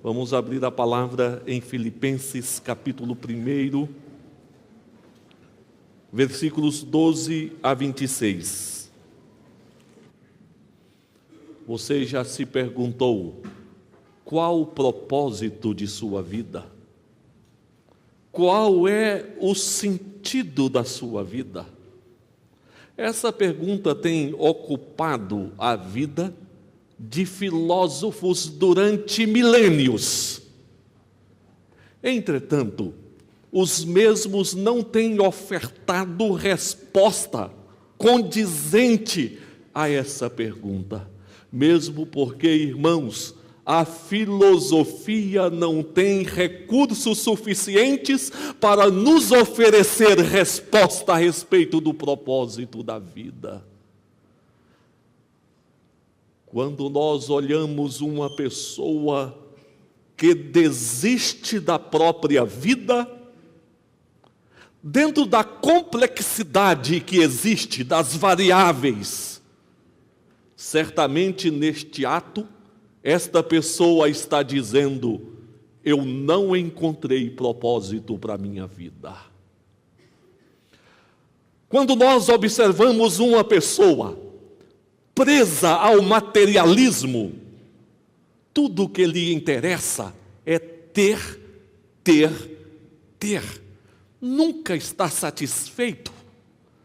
Vamos abrir a palavra em Filipenses, capítulo 1, versículos 12 a 26. Você já se perguntou qual o propósito de sua vida? Qual é o sentido da sua vida? Essa pergunta tem ocupado a vida de filósofos durante milênios. Entretanto, os mesmos não têm ofertado resposta condizente a essa pergunta. Mesmo porque, irmãos, a filosofia não tem recursos suficientes para nos oferecer resposta a respeito do propósito da vida. Quando nós olhamos uma pessoa que desiste da própria vida, dentro da complexidade que existe das variáveis, certamente neste ato, esta pessoa está dizendo: eu não encontrei propósito para a minha vida. Quando nós observamos uma pessoa presa ao materialismo, tudo o que lhe interessa é ter. Nunca está satisfeito,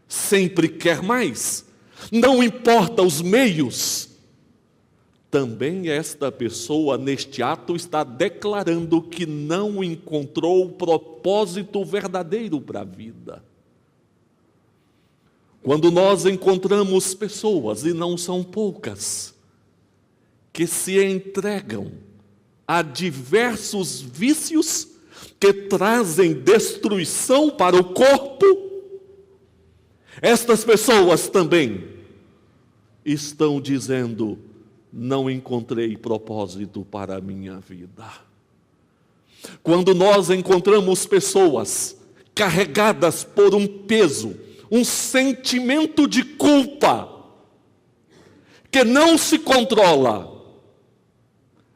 sempre quer mais, não importa os meios. Também esta pessoa, neste ato, está declarando que não encontrou o propósito verdadeiro para a vida. Quando nós encontramos pessoas, e não são poucas, que se entregam a diversos vícios que trazem destruição para o corpo, estas pessoas também estão dizendo: não encontrei propósito para a minha vida. Quando nós encontramos pessoas carregadas por um peso, um sentimento de culpa, que não se controla,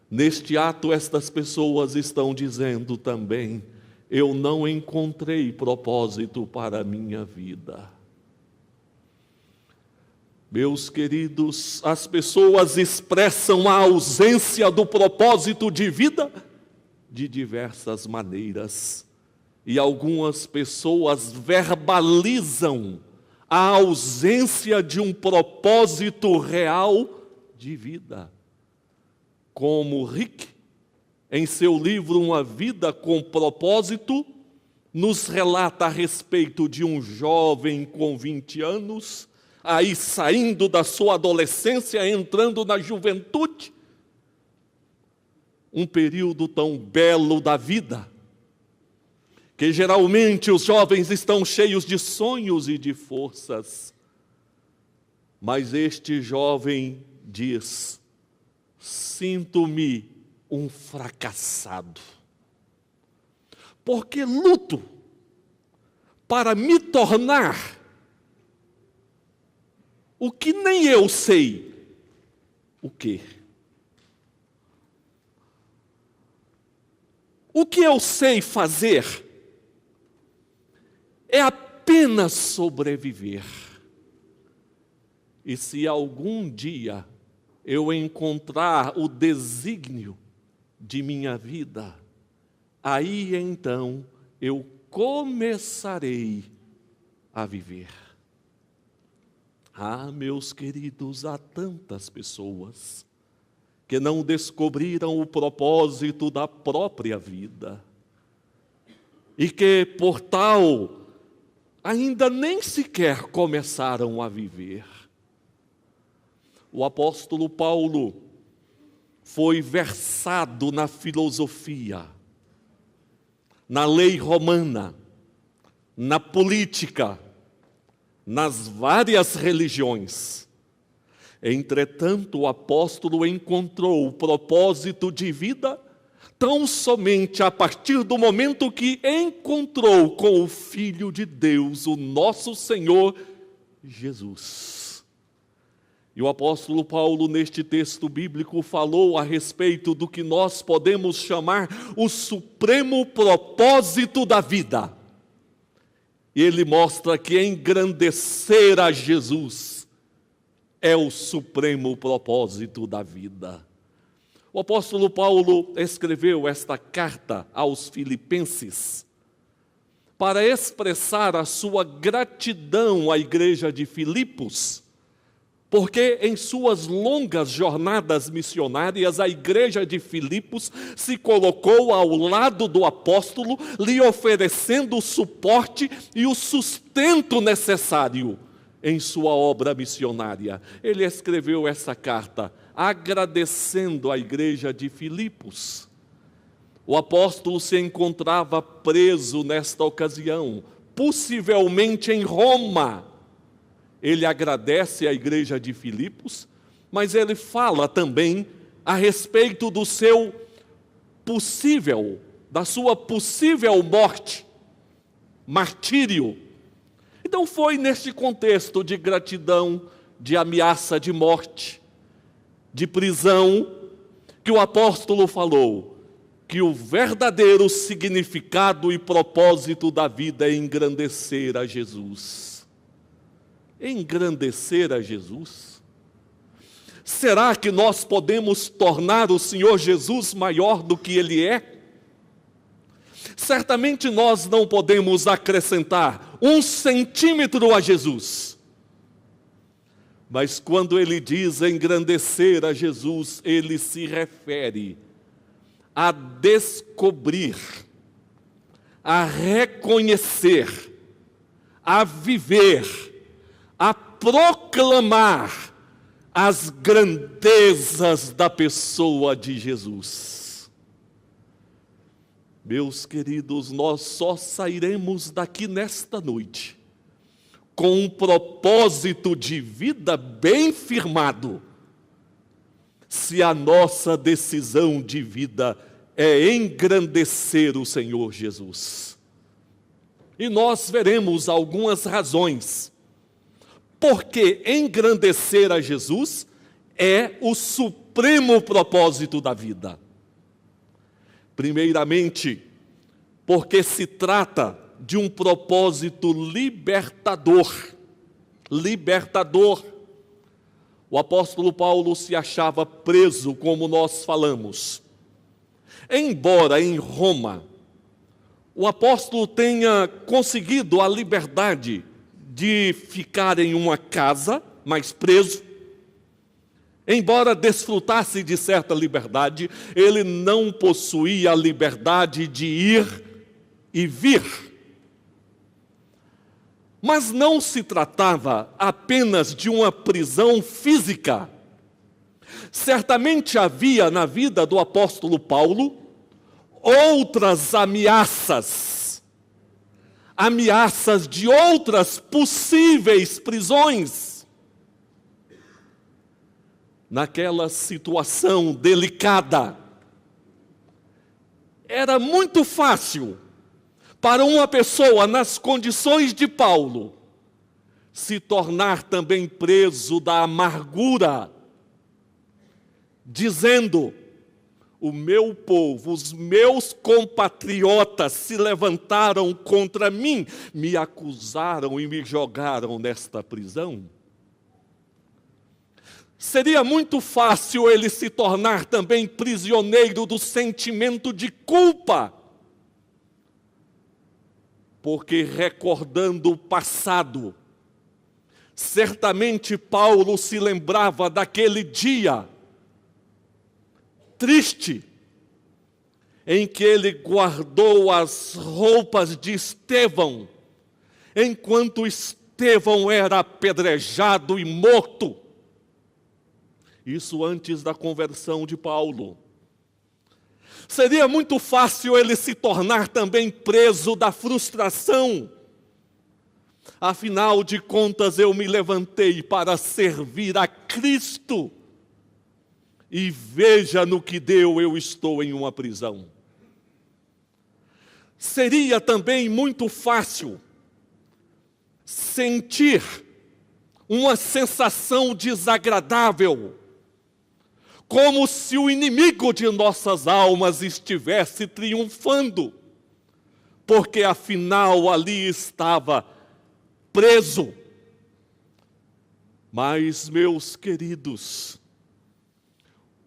neste ato estas pessoas estão dizendo também: eu não encontrei propósito para a minha vida. Meus queridos, as pessoas expressam a ausência do propósito de vida de diversas maneiras. E algumas pessoas verbalizam a ausência de um propósito real de vida. Como Rick, em seu livro Uma Vida com Propósito, nos relata a respeito de um jovem com 20 anos, aí saindo da sua adolescência, entrando na juventude, um período tão belo da vida, que geralmente os jovens estão cheios de sonhos e de forças. Mas este jovem diz: sinto-me um fracassado, porque luto para me tornar o que nem eu sei o quê. O que eu sei fazer é apenas sobreviver. E se algum dia eu encontrar o desígnio de minha vida, aí então eu começarei a viver. Ah, meus queridos, há tantas pessoas que não descobriram o propósito da própria vida e que, por tal, ainda nem sequer começaram a viver. O apóstolo Paulo foi versado na filosofia, na lei romana, na política, nas várias religiões. Entretanto, o apóstolo encontrou o propósito de vida tão somente a partir do momento que encontrou com o Filho de Deus, o nosso Senhor Jesus. E o apóstolo Paulo, neste texto bíblico, falou a respeito do que nós podemos chamar o supremo propósito da vida. Ele mostra que engrandecer a Jesus é o supremo propósito da vida. O apóstolo Paulo escreveu esta carta aos Filipenses para expressar a sua gratidão à igreja de Filipos, porque em suas longas jornadas missionárias, a igreja de Filipos se colocou ao lado do apóstolo, lhe oferecendo o suporte e o sustento necessário em sua obra missionária. Ele escreveu essa carta agradecendo à igreja de Filipos. O apóstolo se encontrava preso nesta ocasião, possivelmente em Roma. Ele agradece à igreja de Filipos, mas ele fala também a respeito da sua possível morte, martírio. Então foi neste contexto de gratidão, de ameaça de morte, de prisão, que o apóstolo falou que o verdadeiro significado e propósito da vida é engrandecer a Jesus. Engrandecer a Jesus? Será que nós podemos tornar o Senhor Jesus maior do que Ele é? Certamente nós não podemos acrescentar 1 centímetro a Jesus. Mas quando ele diz engrandecer a Jesus, ele se refere a descobrir, a reconhecer, a viver, a proclamar as grandezas da pessoa de Jesus. Meus queridos, nós só sairemos daqui nesta noite com um propósito de vida bem firmado, se a nossa decisão de vida é engrandecer o Senhor Jesus. E nós veremos algumas razões porque engrandecer a Jesus é o supremo propósito da vida. Primeiramente, porque se trata de um propósito libertador. Libertador. O apóstolo Paulo se achava preso, como nós falamos. Embora em Roma o apóstolo tenha conseguido a liberdade de ficar em uma casa, mas preso, embora desfrutasse de certa liberdade, ele não possuía a liberdade de ir e vir. Mas não se tratava apenas de uma prisão física. Certamente havia na vida do apóstolo Paulo outras ameaças de outras possíveis prisões. Naquela situação delicada, era muito fácil para uma pessoa nas condições de Paulo se tornar também preso da amargura, dizendo: o meu povo, os meus compatriotas se levantaram contra mim, me acusaram e me jogaram nesta prisão. Seria muito fácil ele se tornar também prisioneiro do sentimento de culpa, porque recordando o passado, certamente Paulo se lembrava daquele dia triste, em que ele guardou as roupas de Estevão, enquanto Estevão era apedrejado e morto. Isso antes da conversão de Paulo. Seria muito fácil ele se tornar também preso da frustração. Afinal de contas, eu me levantei para servir a Cristo. E veja no que deu, eu estou em uma prisão. Seria também muito fácil sentir uma sensação desagradável, como se o inimigo de nossas almas estivesse triunfando, porque afinal ali estava preso. Mas, meus queridos,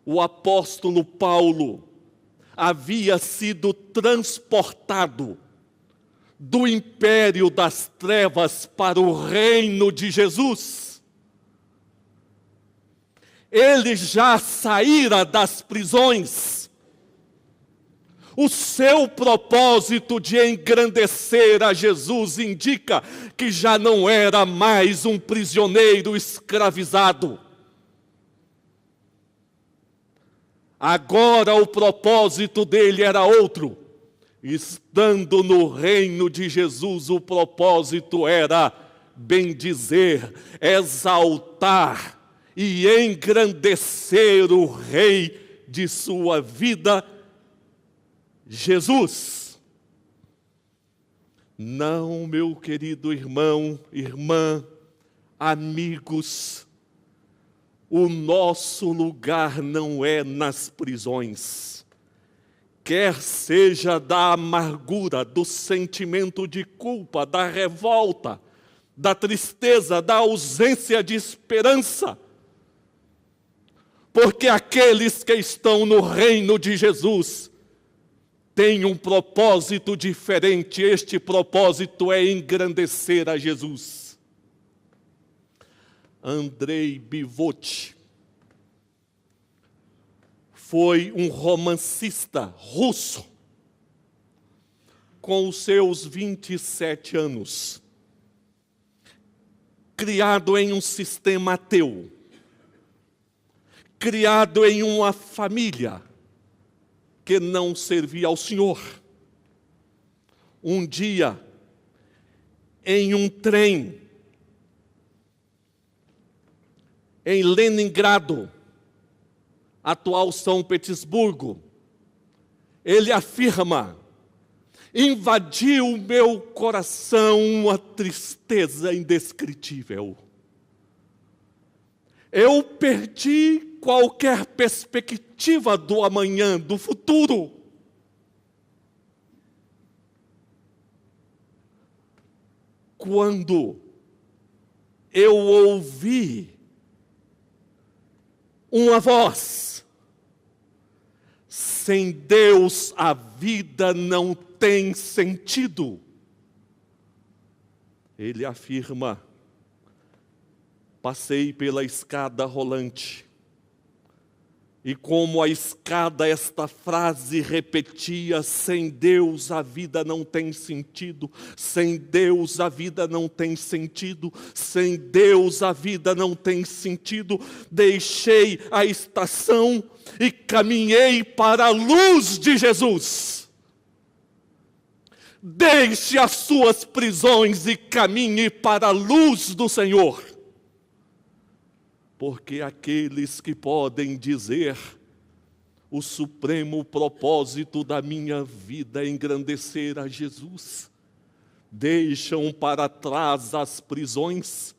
o apóstolo Paulo havia sido transportado do império das trevas para o reino de Jesus. Ele já saíra das prisões. O seu propósito de engrandecer a Jesus indica que já não era mais um prisioneiro escravizado. Agora o propósito dele era outro. Estando no reino de Jesus, o propósito era bendizer, exaltar e engrandecer o Rei de sua vida, Jesus. Não, meu querido irmão, irmã, amigos, o nosso lugar não é nas prisões. Quer seja da amargura, do sentimento de culpa, da revolta, da tristeza, da ausência de esperança. Porque aqueles que estão no reino de Jesus têm um propósito diferente. Este propósito é engrandecer a Jesus. Andrei Bivotti foi um romancista russo, com os seus 27 anos, criado em um sistema ateu, criado em uma família que não servia ao Senhor. Um dia, em um trem, em Leningrado, atual São Petersburgo, ele afirma: invadiu o meu coração uma tristeza indescritível. Eu perdi qualquer perspectiva do amanhã, do futuro. Quando eu ouvi uma voz: sem Deus a vida não tem sentido. Ele afirma: passei pela escada rolante, e como a escada esta frase repetia: sem Deus a vida não tem sentido, sem Deus a vida não tem sentido, sem Deus a vida não tem sentido. Deixei a estação e caminhei para a luz de Jesus. Deixe as suas prisões e caminhe para a luz do Senhor. Porque aqueles que podem dizer: o supremo propósito da minha vida é engrandecer a Jesus, deixam para trás as prisões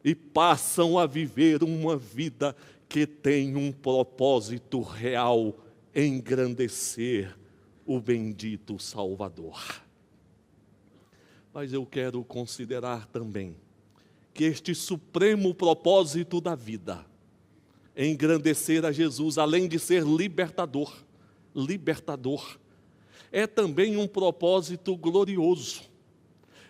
e passam a viver uma vida que tem um propósito real: engrandecer o bendito Salvador. Mas eu quero considerar também que este supremo propósito da vida, engrandecer a Jesus, além de ser libertador, é também um propósito glorioso.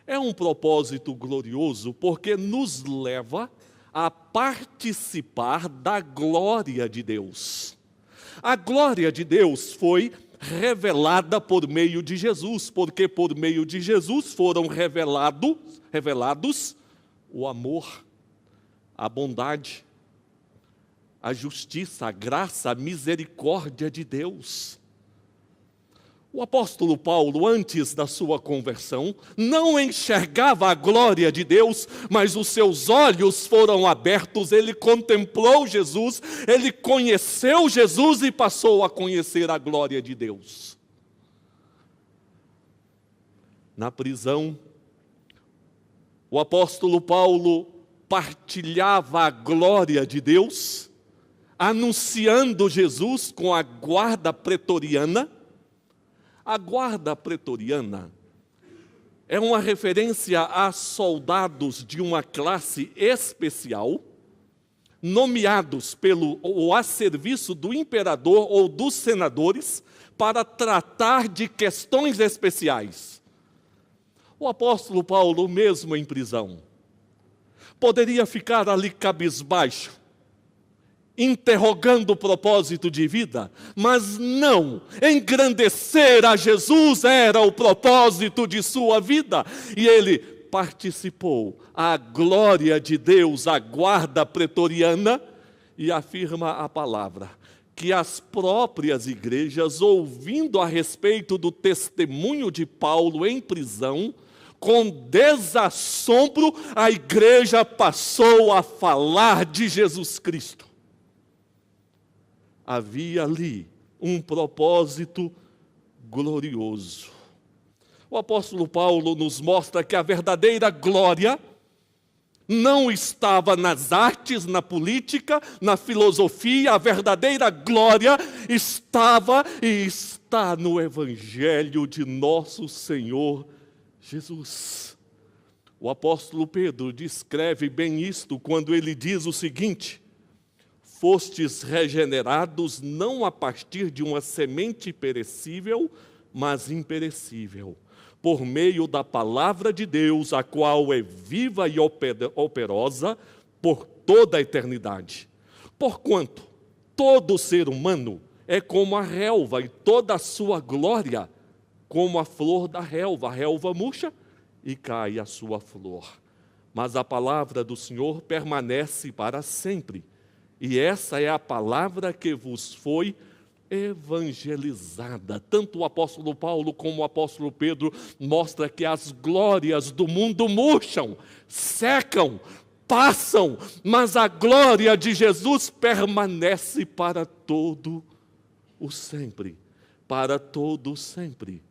É um propósito glorioso porque nos leva a participar da glória de Deus. A glória de Deus foi revelada por meio de Jesus, porque por meio de Jesus foram revelados o amor, a bondade, a justiça, a graça, a misericórdia de Deus. O apóstolo Paulo, antes da sua conversão, não enxergava a glória de Deus, mas os seus olhos foram abertos, ele contemplou Jesus, ele conheceu Jesus e passou a conhecer a glória de Deus. Na prisão, o apóstolo Paulo partilhava a glória de Deus, anunciando Jesus com a guarda pretoriana. A guarda pretoriana é uma referência a soldados de uma classe especial, nomeados ou a serviço do imperador ou dos senadores para tratar de questões especiais. O apóstolo Paulo, mesmo em prisão, poderia ficar ali cabisbaixo, interrogando o propósito de vida, mas não, engrandecer a Jesus era o propósito de sua vida, e ele participou à glória de Deus, a guarda pretoriana, e afirma a palavra, que as próprias igrejas, ouvindo a respeito do testemunho de Paulo em prisão, com desassombro, a igreja passou a falar de Jesus Cristo. Havia ali um propósito glorioso. O apóstolo Paulo nos mostra que a verdadeira glória não estava nas artes, na política, na filosofia. A verdadeira glória estava e está no Evangelho de nosso Senhor Jesus. O apóstolo Pedro descreve bem isto quando ele diz o seguinte: fostes regenerados não a partir de uma semente perecível, mas imperecível, por meio da palavra de Deus, a qual é viva e operosa por toda a eternidade. Porquanto todo ser humano é como a relva, e toda a sua glória como a flor da relva. A relva murcha e cai a sua flor. Mas a palavra do Senhor permanece para sempre. E essa é a palavra que vos foi evangelizada. Tanto o apóstolo Paulo como o apóstolo Pedro mostram que as glórias do mundo murcham, secam, passam, mas a glória de Jesus permanece para todo o sempre. Para todo o sempre.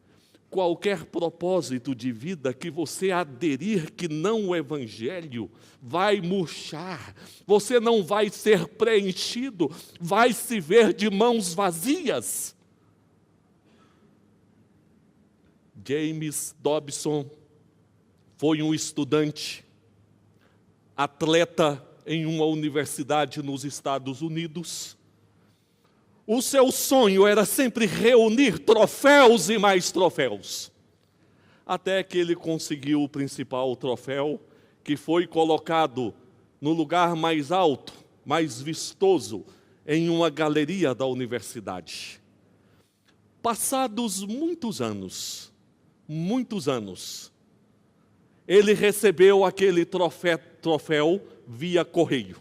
Qualquer propósito de vida que você aderir que não o Evangelho vai murchar, você não vai ser preenchido, vai se ver de mãos vazias. James Dobson foi um estudante, atleta em uma universidade nos Estados Unidos. O seu sonho era sempre reunir troféus e mais troféus. Até que ele conseguiu o principal troféu, que foi colocado no lugar mais alto, mais vistoso, em uma galeria da universidade. Passados muitos anos, ele recebeu aquele troféu via correio.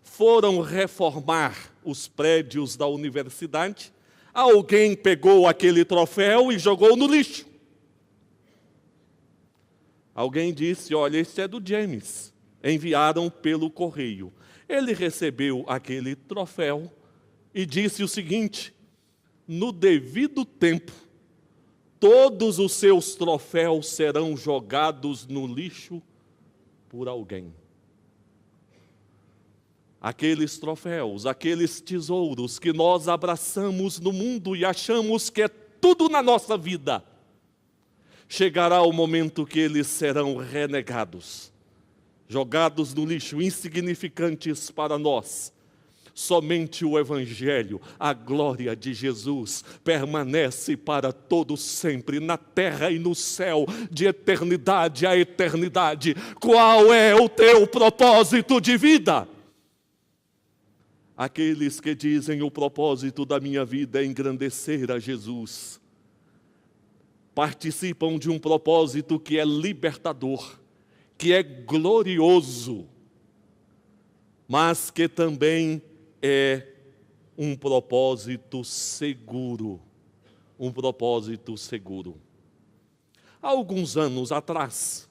Foram reformar os prédios da universidade, alguém pegou aquele troféu e jogou no lixo. Alguém disse: olha, esse é do James. Enviaram pelo correio. Ele recebeu aquele troféu e disse o seguinte: no devido tempo, todos os seus troféus serão jogados no lixo por alguém. Aqueles troféus, aqueles tesouros que nós abraçamos no mundo e achamos que é tudo na nossa vida, chegará o momento que eles serão renegados, jogados no lixo, insignificantes para nós. Somente o Evangelho, a glória de Jesus, permanece para todo sempre, na terra e no céu, de eternidade a eternidade. Qual é o teu propósito de vida? Aqueles que dizem: o propósito da minha vida é engrandecer a Jesus, participam de um propósito que é libertador, que é glorioso, mas que também é um propósito seguro. Um propósito seguro. Há alguns anos atrás,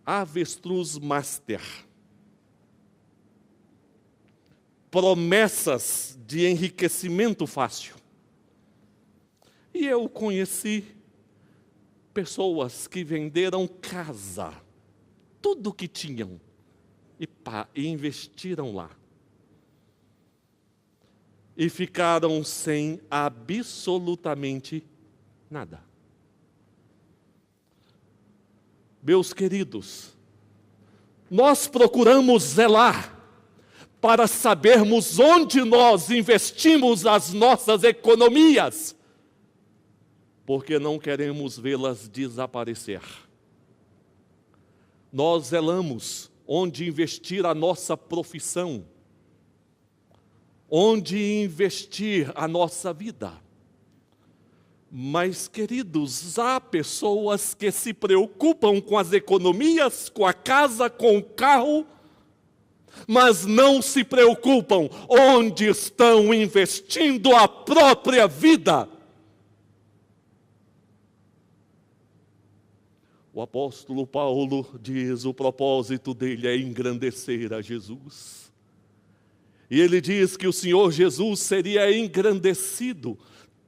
a Avestruz Master, promessas de enriquecimento fácil. E eu conheci Pessoas que venderam casa, tudo que tinham, e investiram lá. E ficaram sem absolutamente nada. Meus queridos, nós procuramos zelar para sabermos onde nós investimos as nossas economias, porque não queremos vê-las desaparecer. Nós zelamos onde investir a nossa profissão, onde investir a nossa vida. Mas, queridos, há pessoas que se preocupam com as economias, com a casa, com o carro, mas não se preocupam onde estão investindo a própria vida. O apóstolo Paulo diz: o propósito dele é engrandecer a Jesus. E ele diz que o Senhor Jesus seria engrandecido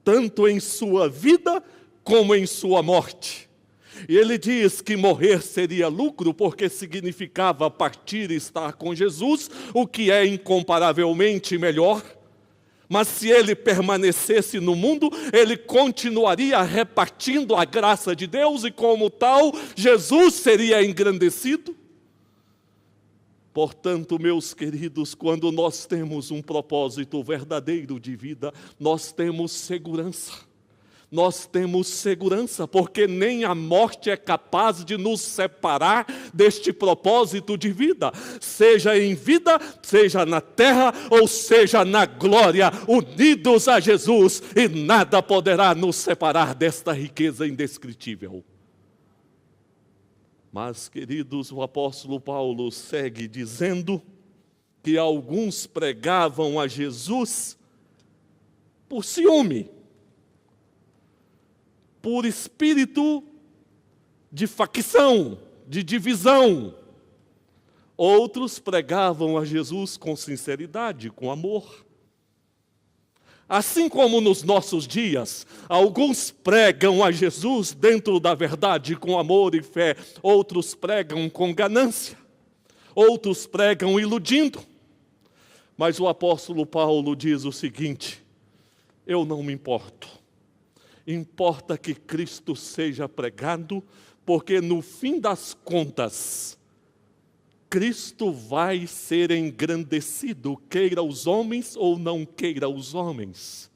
tanto em sua vida como em sua morte. E ele diz que morrer seria lucro, porque significava partir e estar com Jesus, o que é incomparavelmente melhor. Mas se ele permanecesse no mundo, ele continuaria repartindo a graça de Deus, e como tal, Jesus seria engrandecido. Portanto, meus queridos, quando nós temos um propósito verdadeiro de vida, nós temos segurança. Nós temos segurança, porque nem a morte é capaz de nos separar deste propósito de vida. Seja em vida, seja na terra, ou seja na glória, unidos a Jesus, e nada poderá nos separar desta riqueza indescritível. Mas, queridos, o apóstolo Paulo segue dizendo que alguns pregavam a Jesus por ciúme, por espírito de facção, de divisão. Outros pregavam a Jesus com sinceridade, com amor. Assim como nos nossos dias, alguns pregam a Jesus dentro da verdade com amor e fé, outros pregam com ganância, outros pregam iludindo. Mas o apóstolo Paulo diz o seguinte: eu não me importo. Importa que Cristo seja pregado, porque no fim das contas, Cristo vai ser engrandecido, queira os homens ou não queira os homens.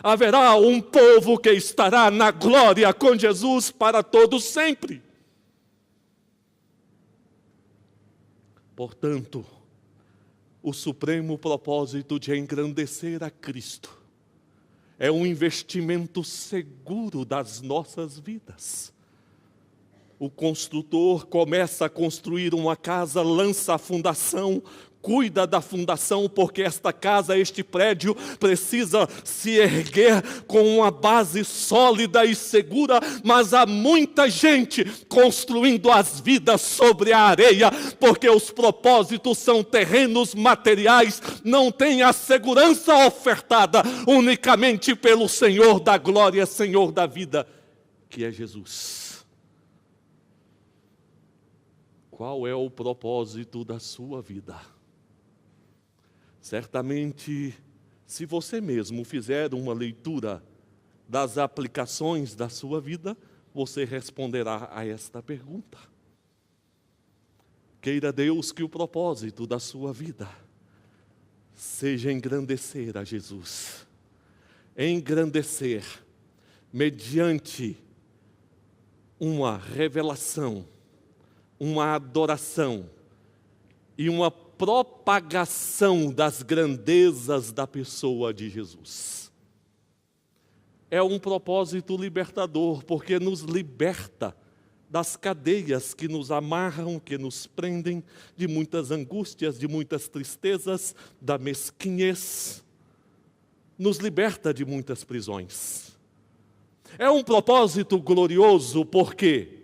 Haverá um povo que estará na glória com Jesus para todos sempre. Portanto, o supremo propósito de engrandecer a Cristo é um investimento seguro das nossas vidas. O construtor começa a construir uma casa, lança a fundação, cuida da fundação, porque esta casa, este prédio, precisa se erguer com uma base sólida e segura, mas há muita gente construindo as vidas sobre a areia, porque os propósitos são terrenos materiais, não tem a segurança ofertada unicamente pelo Senhor da glória, Senhor da vida, que é Jesus. Qual é o propósito da sua vida? Certamente, se você mesmo fizer uma leitura das aplicações da sua vida, você responderá a esta pergunta. Queira Deus que o propósito da sua vida seja engrandecer a Jesus. Engrandecer mediante uma revelação, uma adoração e uma propagação das grandezas da pessoa de Jesus. É um propósito libertador, porque nos liberta das cadeias que nos amarram, que nos prendem, de muitas angústias, de muitas tristezas, da mesquinhez. Nos liberta de muitas prisões. É um propósito glorioso, porque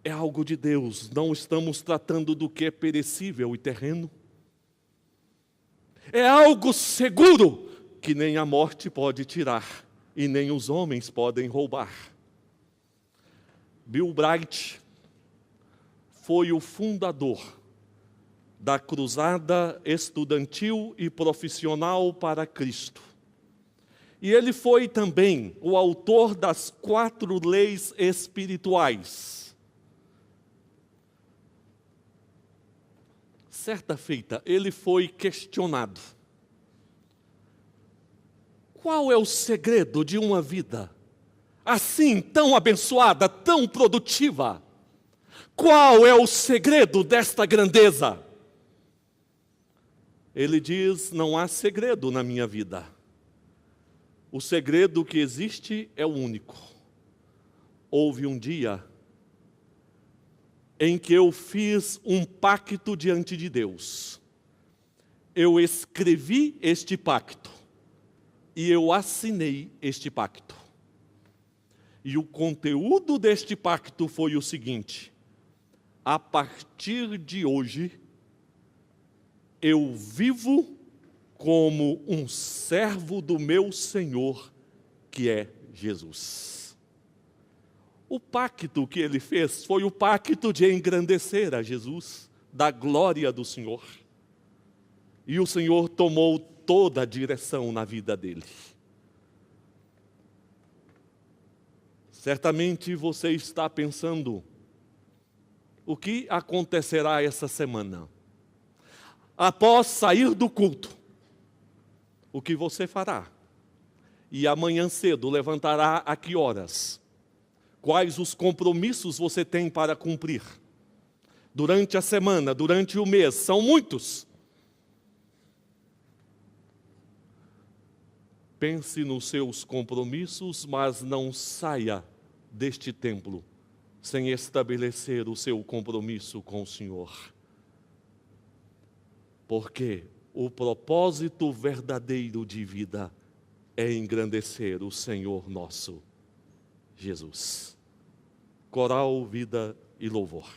é algo de Deus, não estamos tratando do que é perecível e terreno. É algo seguro, que nem a morte pode tirar, e nem os homens podem roubar. Bill Bright foi o fundador da Cruzada Estudantil e Profissional para Cristo. E ele foi também o autor das 4 leis espirituais. Certa feita, ele foi questionado: qual é o segredo de uma vida assim, tão abençoada, tão produtiva? Qual é o segredo desta grandeza? Ele diz: não há segredo na minha vida. O segredo que existe é o único. Houve um dia em que eu fiz um pacto diante de Deus. Eu escrevi este pacto e eu assinei este pacto. E o conteúdo deste pacto foi o seguinte: a partir de hoje, eu vivo como um servo do meu Senhor, que é Jesus. O pacto que ele fez foi o pacto de engrandecer a Jesus, da glória do Senhor. E o Senhor tomou toda a direção na vida dele. Certamente você está pensando: o que acontecerá essa semana? Após sair do culto, o que você fará? E amanhã cedo levantará a que horas? Quais os compromissos você tem para cumprir? Durante a semana, durante o mês, são muitos. Pense nos seus compromissos, mas não saia deste templo sem estabelecer o seu compromisso com o Senhor. Porque o propósito verdadeiro de vida é engrandecer o Senhor nosso Jesus. Coral, vida e louvor.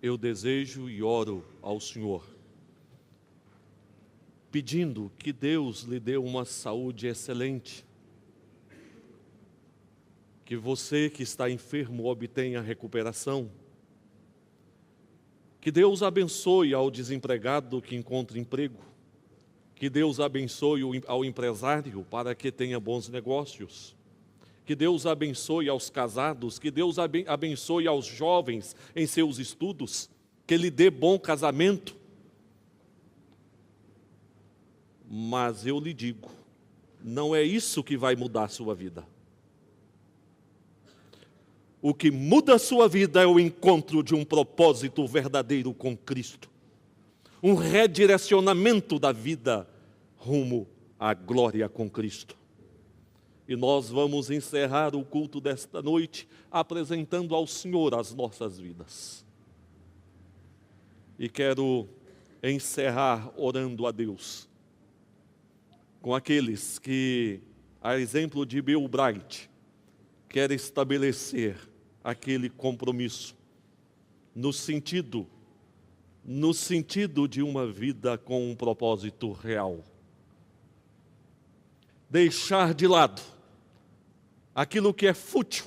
eu desejo e oro ao Senhor, pedindo que Deus lhe dê uma saúde excelente, que você que está enfermo obtenha recuperação, que Deus abençoe ao desempregado que encontre emprego, que Deus abençoe ao empresário para que tenha bons negócios, que Deus abençoe aos casados, que Deus abençoe aos jovens em seus estudos, que Ele dê bom casamento. Mas eu lhe digo, não é isso que vai mudar a sua vida. O que muda a sua vida é o encontro de um propósito verdadeiro com Cristo. Um redirecionamento da vida rumo à glória com Cristo. E nós vamos encerrar o culto desta noite apresentando ao Senhor as nossas vidas. E quero encerrar orando a Deus com aqueles que, a exemplo de Bill Bright, quer estabelecer aquele compromisso no sentido de uma vida com um propósito real. Deixar de lado aquilo que é fútil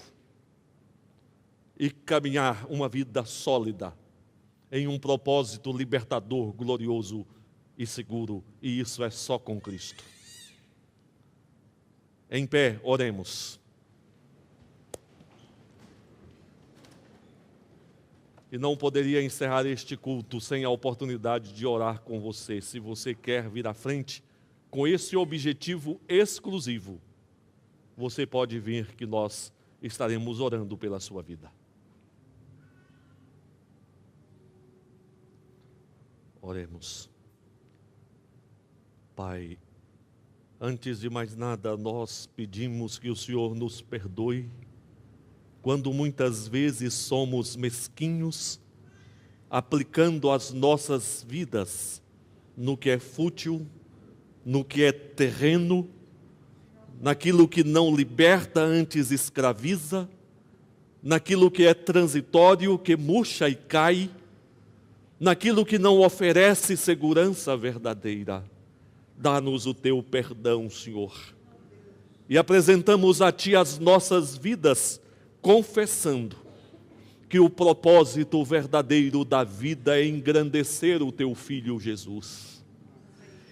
e caminhar uma vida sólida em um propósito libertador, glorioso e seguro, e isso é só com Cristo. Em pé, oremos. E não poderia encerrar este culto sem a oportunidade de orar com você. Se você quer vir à frente com esse objetivo exclusivo, você pode vir que nós estaremos orando pela sua vida. Oremos. Pai, antes de mais nada, nós pedimos que o Senhor nos perdoe quando muitas vezes somos mesquinhos, aplicando as nossas vidas no que é fútil, no que é terreno, naquilo que não liberta, antes escraviza, naquilo que é transitório, que murcha e cai, naquilo que não oferece segurança verdadeira. Dá-nos o teu perdão, Senhor. E apresentamos a Ti as nossas vidas, confessando que o propósito verdadeiro da vida é engrandecer o Teu Filho Jesus.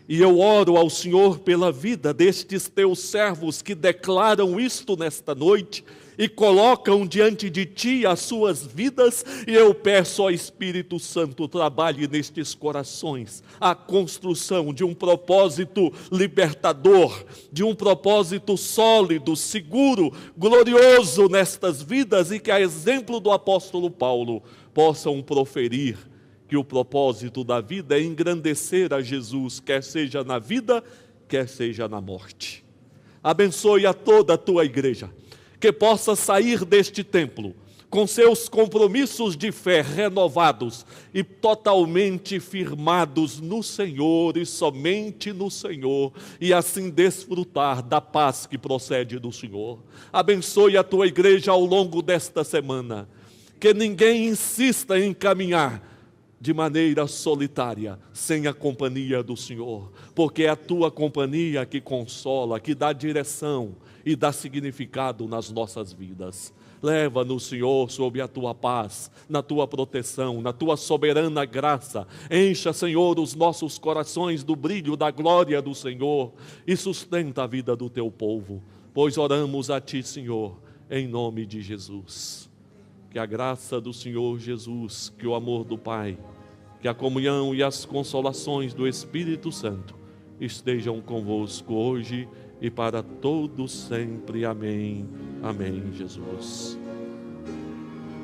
E eu oro ao Senhor pela vida destes Teus servos que declaram isto nesta noite e colocam diante de Ti as suas vidas, e eu peço ao Espírito Santo, trabalhe nestes corações a construção de um propósito libertador, de um propósito sólido, seguro, glorioso nestas vidas, e que, a exemplo do apóstolo Paulo, possam proferir que o propósito da vida é engrandecer a Jesus, quer seja na vida, quer seja na morte. Abençoe a toda a Tua igreja, que possa sair deste templo com seus compromissos de fé renovados e totalmente firmados no Senhor e somente no Senhor, e assim desfrutar da paz que procede do Senhor. Abençoe a Tua igreja ao longo desta semana, que ninguém insista em caminhar de maneira solitária, sem a companhia do Senhor, porque é a Tua companhia que consola, que dá direção e dá significado nas nossas vidas. Leva-nos, Senhor, sob a Tua paz, na Tua proteção, na Tua soberana graça. Encha, Senhor, os nossos corações do brilho da glória do Senhor e sustenta a vida do Teu povo, pois oramos a Ti, Senhor, em nome de Jesus. Que a graça do Senhor Jesus, que o amor do Pai, que a comunhão e as consolações do Espírito Santo estejam convosco hoje e para todos sempre. Amém. Amém, Jesus.